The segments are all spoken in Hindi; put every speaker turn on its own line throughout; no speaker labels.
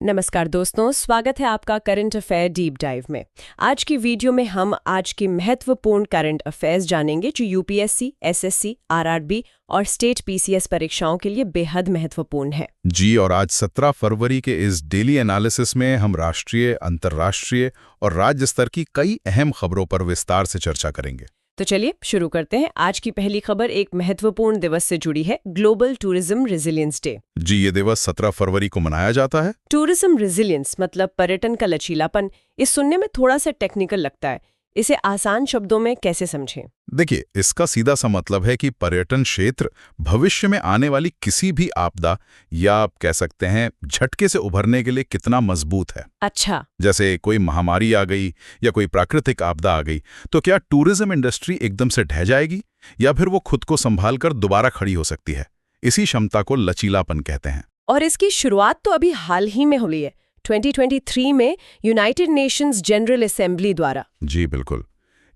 नमस्कार दोस्तों, स्वागत है आपका करंट अफेयर डीप डाइव में। आज की वीडियो में हम आज के महत्वपूर्ण करंट अफेयर्स जानेंगे जो यूपीएससी, एसएससी, आरआरबी और स्टेट पीसीएस परीक्षाओं के लिए बेहद महत्वपूर्ण है।
जी, और आज 17 फरवरी के इस डेली एनालिसिस में हम राष्ट्रीय, अंतर्राष्ट्रीय और राज्य स्तर की कई अहम खबरों पर विस्तार से चर्चा करेंगे।
तो चलिए शुरू करते हैं। आज की पहली खबर एक महत्वपूर्ण दिवस से जुड़ी है, ग्लोबल टूरिज्म रेजिलियंस डे।
जी, ये दिवस 17 फरवरी को मनाया जाता है।
टूरिज्म रेजिलियंस मतलब पर्यटन का लचीलापन। इस सुनने में थोड़ा सा टेक्निकल लगता है, इसे आसान शब्दों में कैसे समझें?
देखिए, इसका सीधा सा मतलब है कि पर्यटन क्षेत्र भविष्य में आने वाली किसी भी आपदा या आप कह सकते हैं झटके से उभरने के लिए कितना मजबूत है।
अच्छा।
जैसे कोई महामारी आ गई या कोई प्राकृतिक आपदा आ गई, तो क्या टूरिज्म इंडस्ट्री एकदम से ढह जाएगी या फिर वो खुद को संभाल कर दोबारा खड़ी हो सकती है? इसी क्षमता को लचीलापन कहते हैं।
और इसकी शुरुआत तो अभी हाल ही में हुई है, 2023 में यूनाइटेड नेशंस जनरल असेंबली द्वारा।
जी बिल्कुल,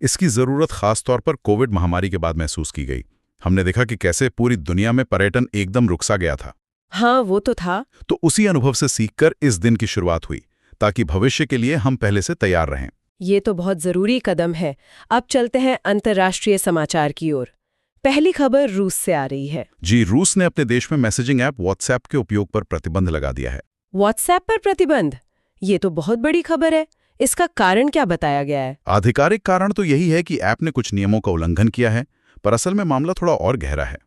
इसकी जरूरत खास तौर पर कोविड महामारी के बाद महसूस की गई। हमने देखा कि कैसे पूरी दुनिया में पर्यटन एकदम रुक सा गया था।
हाँ, वो तो था।
तो उसी अनुभव से सीखकर इस दिन की शुरुआत हुई, ताकि भविष्य के लिए हम पहले से तैयार रहें।
ये तो बहुत जरूरी कदम है। अब चलते हैं अंतर्राष्ट्रीय समाचार की ओर। पहली खबर रूस से आ रही है।
जी, रूस ने अपने देश में मैसेजिंग ऐप व्हाट्सएप के उपयोग पर प्रतिबंध लगा दिया है।
व्हाट्सएप पर प्रतिबंध? ये तो बहुत बड़ी खबर है। इसका कारण क्या बताया गया है?
आधिकारिक कारण तो यही है कि ऐप ने कुछ नियमों का उल्लंघन किया है, पर असल में मामला थोड़ा और गहरा है।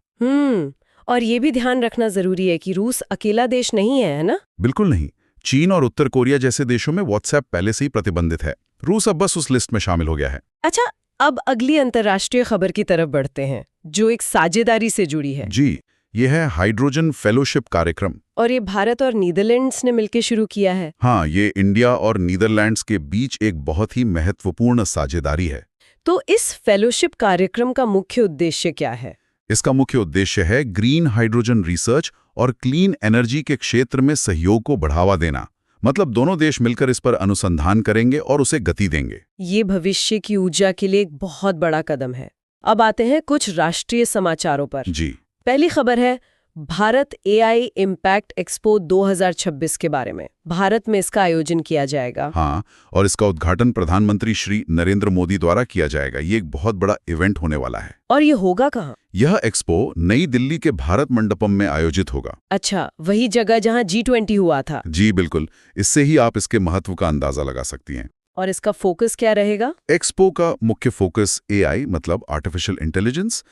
और ये भी ध्यान रखना जरूरी है कि रूस अकेला देश नहीं है ना?
बिल्कुल नहीं। चीन और उत्तर कोरिया जैसे देशों में व्हाट्सएप पहले से ही प्रतिबंधित है। रूस अब बस उस लिस्ट में शामिल हो गया है।
अच्छा, अब अगली अंतर्राष्ट्रीय खबर की तरफ बढ़ते हैं, जो एक साझेदारी से जुड़ी है।
जी, ये है हाइड्रोजन फेलोशिप कार्यक्रम।
और ये भारत और नीदरलैंड्स ने मिलकर शुरू किया है।
हाँ, ये इंडिया और नीदरलैंड्स के बीच एक बहुत ही महत्वपूर्ण साझेदारी है।
तो इस फेलोशिप कार्यक्रम का मुख्य उद्देश्य क्या है?
इसका मुख्य उद्देश्य है ग्रीन हाइड्रोजन रिसर्च और क्लीन एनर्जी के क्षेत्र में सहयोग को बढ़ावा देना। मतलब दोनों देश मिलकर इस पर अनुसंधान करेंगे और उसे गति देंगे।
ये भविष्य की ऊर्जा के लिए एक बहुत बड़ा कदम है। अब आते हैं कुछ राष्ट्रीय समाचारों पर।
जी,
पहली खबर है भारत एआई इम्पैक्ट एक्सपो 2026 के बारे में। भारत में इसका आयोजन किया जाएगा।
हाँ, और इसका उद्घाटन प्रधानमंत्री श्री नरेंद्र मोदी द्वारा किया जाएगा। ये एक बहुत बड़ा इवेंट होने वाला है।
और ये होगा कहाँ?
यह एक्सपो नई दिल्ली के भारत मंडपम में आयोजित होगा।
अच्छा, वही जगह जहाँ G20 हुआ था।
जी बिल्कुल, इससे ही आप इसके महत्व का अंदाजा लगा सकती हैं।
और इसका फोकस क्या रहेगा?
एक्सपो का मुख्य फोकस एआई मतलब आर्टिफिशियल इंटेलिजेंस,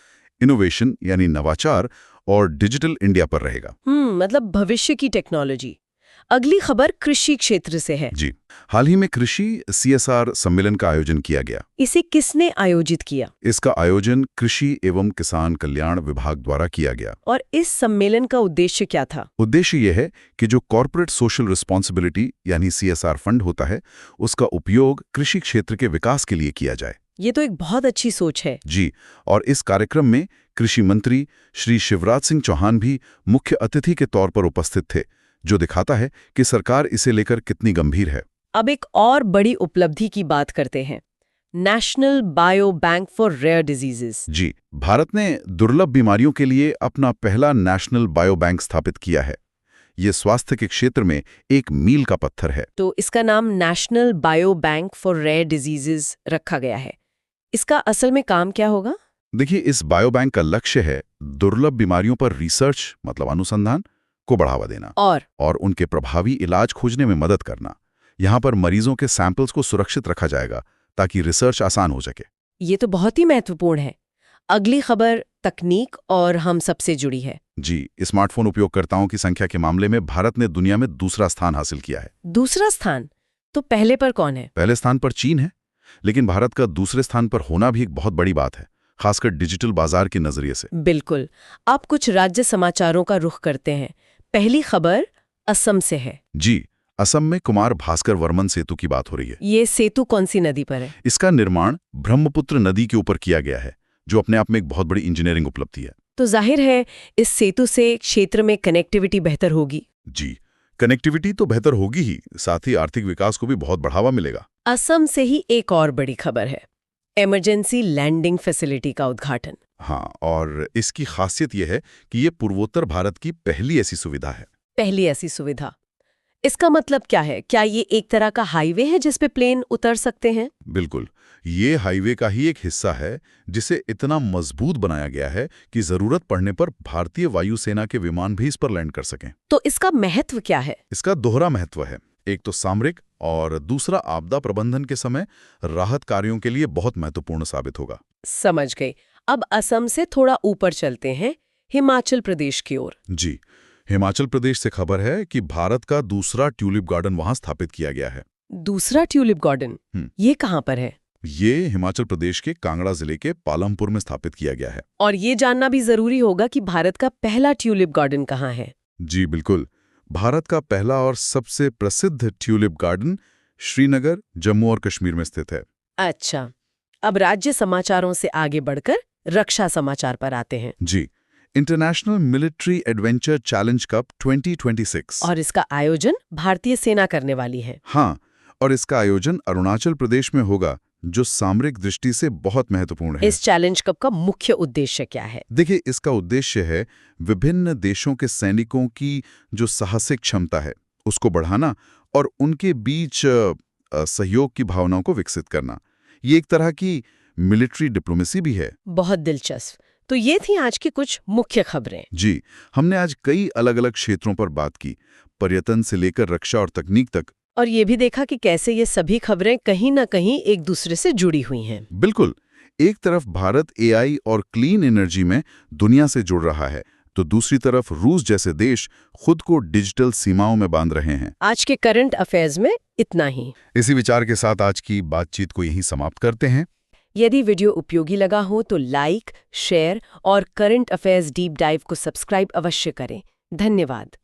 इनोवेशन यानी नवाचार और डिजिटल इंडिया पर रहेगा।
मतलब भविष्य की टेक्नोलॉजी। अगली खबर कृषि क्षेत्र से है।
जी, हाल ही में कृषि सीएसआर सम्मेलन का आयोजन किया गया।
इसे किसने आयोजित किया?
इसका आयोजन कृषि एवं किसान कल्याण विभाग द्वारा किया गया।
और इस सम्मेलन का उद्देश्य क्या था?
उद्देश्य यह है कि जो कॉर्पोरेट सोशल रिस्पॉन्सिबिलिटी यानी सीएसआर फंड होता है, उसका उपयोग कृषि क्षेत्र के विकास के लिए किया जाए।
ये तो एक बहुत अच्छी सोच है।
जी, और इस कार्यक्रम में कृषि मंत्री श्री शिवराज सिंह चौहान भी मुख्य अतिथि के तौर पर उपस्थित थे, जो दिखाता है कि सरकार इसे लेकर कितनी गंभीर है।
अब एक और बड़ी उपलब्धि की बात करते हैं, national bio bank for rare diseases.
जी, भारत ने दुर्लभ बीमारियों के लिए अपना पहला नेशनल बायो बैंक स्थापित किया है। ये स्वास्थ्य के क्षेत्र में एक मील का पत्थर है।
तो इसका नाम national bio bank for rare diseases रखा गया है। इसका असल में काम क्या होगा?
देखिए, इस बायो बैंक का लक्ष्य है दुर्लभ बीमारियों पर रिसर्च मतलब अनुसंधान को बढ़ावा देना और उनके प्रभावी इलाज खोजने में मदद करना। यहाँ पर मरीजों के सैंपल्स को सुरक्षित रखा जाएगा ताकि रिसर्च आसान हो सके।
ये तो बहुत ही महत्वपूर्ण है। अगली खबर तकनीक और हम सबसे जुड़ी है।
जी, स्मार्टफोन उपयोगकर्ताओं की संख्या के मामले में भारत ने दुनिया में दूसरा स्थान हासिल किया है।
दूसरा स्थान? तो पहले पर कौन है?
पहले स्थान पर चीन है, लेकिन भारत का दूसरे स्थान पर होना भी एक बहुत बड़ी बात है, खासकर डिजिटल बाजार के नजरिए से।
बिल्कुल। अब कुछ राज्य समाचारों का रुख करते हैं। पहली खबर असम से है।
जी, असम में कुमार भास्कर वर्मन सेतु की बात हो रही है।
ये सेतु कौन सी नदी पर है?
इसका निर्माण ब्रह्मपुत्र नदी के ऊपर किया गया है, जो अपने आप में एक बहुत बड़ी इंजीनियरिंग उपलब्धि है।
तो जाहिर है इस सेतु से क्षेत्र में कनेक्टिविटी बेहतर होगी।
जी, कनेक्टिविटी तो बेहतर होगी ही, साथ ही आर्थिक विकास को भी बहुत बढ़ावा मिलेगा।
असम से ही एक और बड़ी खबर है, इमरजेंसी लैंडिंग फैसिलिटी का उद्घाटन।
हाँ, और इसकी खासियत यह है कि ये पूर्वोत्तर भारत की पहली ऐसी सुविधा है।
पहली ऐसी सुविधा। इसका मतलब क्या है? क्या ये एक तरह का हाईवे है जिस पे प्लेन उतर सकते हैं?
बिल्कुल, ये हाईवे का ही एक हिस्सा है जिसे इतना मजबूत बनाया गया है कि जरूरत पड़ने पर भारतीय वायुसेना के विमान भी इस पर लैंड कर सकें।
तो इसका महत्व क्या है?
इसका दोहरा महत्व है, एक तो सामरिक और दूसरा आपदा प्रबंधन के समय राहत कार्यों के लिए बहुत महत्वपूर्ण साबित होगा।
समझ गई। अब असम से थोड़ा ऊपर चलते हैं, हिमाचल प्रदेश की ओर।
जी, हिमाचल प्रदेश से खबर है कि भारत का दूसरा ट्यूलिप गार्डन वहां स्थापित किया गया है।
दूसरा ट्यूलिप गार्डन? ये कहाँ पर है?
ये हिमाचल प्रदेश के कांगड़ा जिले के पालमपुर में स्थापित किया गया है।
और ये जानना भी जरूरी होगा कि भारत का पहला ट्यूलिप गार्डन कहाँ है।
जी बिल्कुल, भारत का पहला और सबसे प्रसिद्ध ट्यूलिप गार्डन श्रीनगर, जम्मू और कश्मीर में स्थित है।
अच्छा, अब राज्य समाचारों से आगे बढ़कर रक्षा समाचार पर आते हैं।
जी, international military adventure challenge cup 2026।
और इसका आयोजन भारतीय सेना करने वाली है।
हाँ, और इसका आयोजन अरुणाचल प्रदेश में होगा, जो सामरिक दृष्टि से बहुत महत्वपूर्ण है।
इस चैलेंज कप का मुख्य उद्देश्य क्या है?
देखिए, इसका उद्देश्य है विभिन्न देशों के सैनिकों की जो साहसिक क्षमता है उसको बढ़ाना और उनके बीच सहयोग की भावनाओं को विकसित करना। ये एक तरह की मिलिट्री डिप्लोमेसी भी है।
बहुत दिलचस्प। तो ये थी आज की कुछ मुख्य खबरें।
जी, हमने आज कई अलग-अलग क्षेत्रों पर बात की, पर्यटन से लेकर रक्षा और तकनीक तक।
और ये भी देखा कि कैसे ये सभी खबरें कहीं न कहीं एक दूसरे से जुड़ी हुई हैं।
बिल्कुल, एक तरफ भारत एआई और क्लीन एनर्जी में दुनिया से जुड़ रहा है, तो दूसरी तरफ रूस जैसे देश खुद को डिजिटल सीमाओं में बांध रहे हैं।
आज के करंट अफेयर्स में इतना ही।
इसी विचार के साथ आज की बातचीत को यहीं समाप्त करते हैं।
यदि वीडियो उपयोगी लगा हो तो लाइक, शेयर और करंट अफेयर्स डीप डाइव को सब्सक्राइब अवश्य करें। धन्यवाद।